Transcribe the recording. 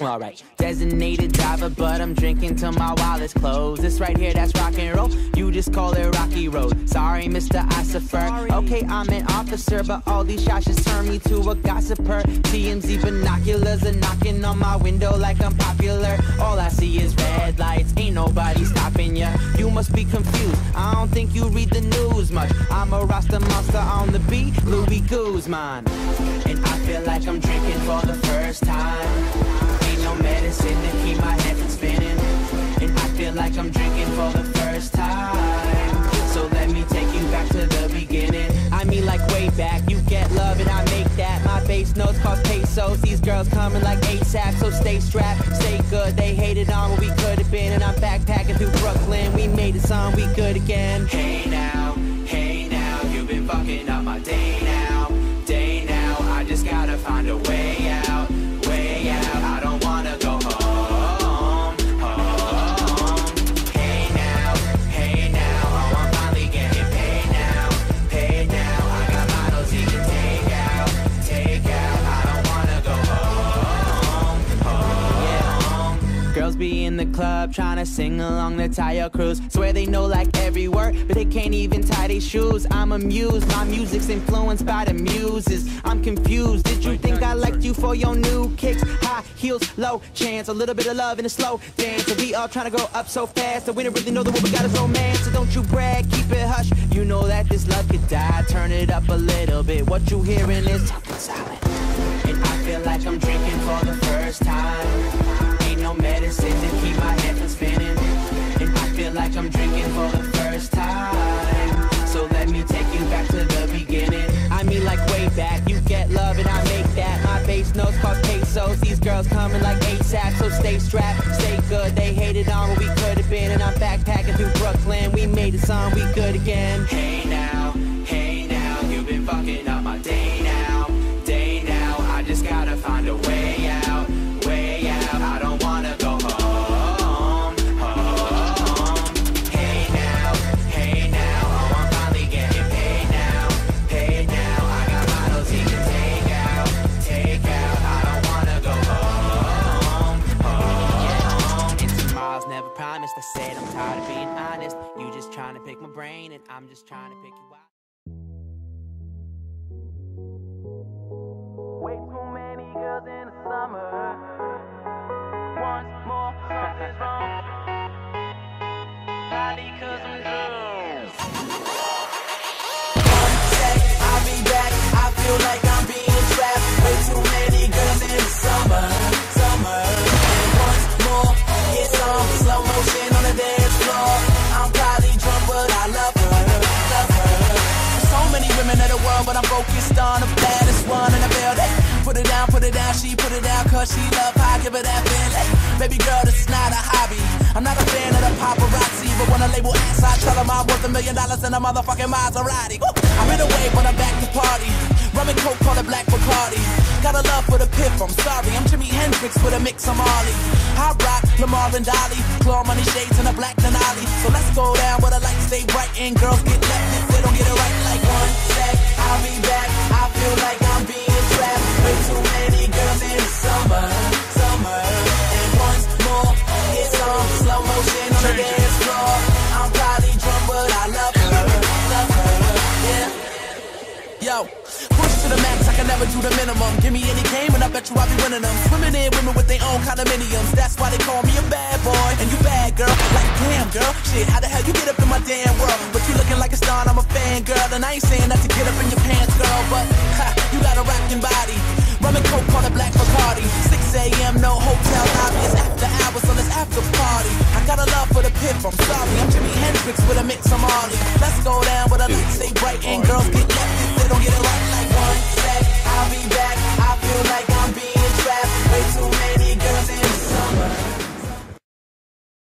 Alright, designated driver, but I'm drinking till my wallet's closed. This right here, that's rock and roll. You just call it Rocky Road. Sorry, Mr. Ossifer. Okay, I'm an officer, but all these shots just turn me to a gossiper. TMZ binoculars are knocking on my window like I'm popular. All I see is red lights, ain't nobody stopping ya. You must be confused, I don't think you read the news much. I'm a Rasta monster on the beat, Louis Guzman. And I feel like I'm drinking for the first time. Ain't no medicine to keep my head from spinning. And I feel like I'm drinking for the first time. So let me take you back to the beginning. I mean like way back, you get love and I make that. My bass notes cost pesos, these girls coming like ASAP. So stay strapped, stay good, they hated on what we could have been. And I'm backpacking through Brooklyn, we made a song, we good again. Hey now, you've been fucking up my day now. I just gotta find a way out, I don't wanna go home. Hey now, oh I'm finally getting paid now. I got bottles you can take out, I don't wanna go home. Girls be in the club trying to sing along the Tayo Cruz. Swear they know like every word, but they can't even tie their shoes. I'm amused, my music's influenced by the muses. I'm confused, did you think I liked you for your new kicks? High heels, low chance, a little bit of love in a slow dance. And we all trying to grow up so fast, and we don't really know that what we got is romance. So don't you brag, keep it hush, you know that this love could die. Turn it up a little bit, what you hearing is chocolate salad. And I feel like I'm drinking for the first time. Ain't no medicine to keep my head from spinning. And I feel like I'm drinking for the first time. So let me take you back to the beginning. I mean like way back, you get love and I make that. My bass notes cost pesos, these girls coming like ASAP. So stay strapped, stay good, they hated on what we could have been. And I'm backpacking through Brooklyn, we made a song, we good again. Hey now, you've been fucking up my day now. I just gotta find a way out, I don't wanna go home. Hey now, oh I'm finally getting paid now. I got bottles you can take out, I don't wanna go home. And tomorrow's never promised, I said I'm tired of being honest. You just trying to pick my brain and I'm just trying to pick you out. Way too many girls in the summer. Once more, something's wrong. Probably 'cause I'm drunk. One sec, I'll be back. I feel like I'm being trapped. Way too many girls in the summer. And once more, it's on slow motion on the dance floor. I'm probably drunk, but I love her. So many women of the world, but I'm focused on the baddest one in the building. Put it down, she put it down, cause she love how I give her that feeling. Baby girl, this is not a hobby. I'm not a fan of the paparazzi, but when I label ass, I tell them I'm worth $1 million in a motherfucking Maserati. Woo! I've been away, but I'm back to party. Rum and coke, call it black Bacardi. Got a love for the pip, I'm sorry. I'm Jimi Hendrix with a mix of Marley. I rock Lamar and Dolly, claw money shades and a black Denali. So let's go down where the lights stay bright and girls get left if they don't get it right. Like one sec, I'll be back. I feel like I'm being trapped. Way too many girls in the summer. And once more, it's on slow motion on the dance floor. I'm probably drunk, but I love her. Yeah. Yo, push to the max, I can never do the minimum. Give me any game and I bet you I'll be winning them. Swimming in women with their own condominiums. That's why they call me a bad boy. And you bad, girl, like damn, girl. Shit, how the hell you get up in my damn world? But you looking like a star and I'm a fan, girl. And I ain't saying that to get up in your pants, girl. But, ha, you got a rockin' body. Rum and coke on a black Bacardi. 6 a.m. no hotel lobby. It's after hours, so it's after party. I got a love for the pip, I'm sorry. I'm Jimi Hendrix with a mix of Marley.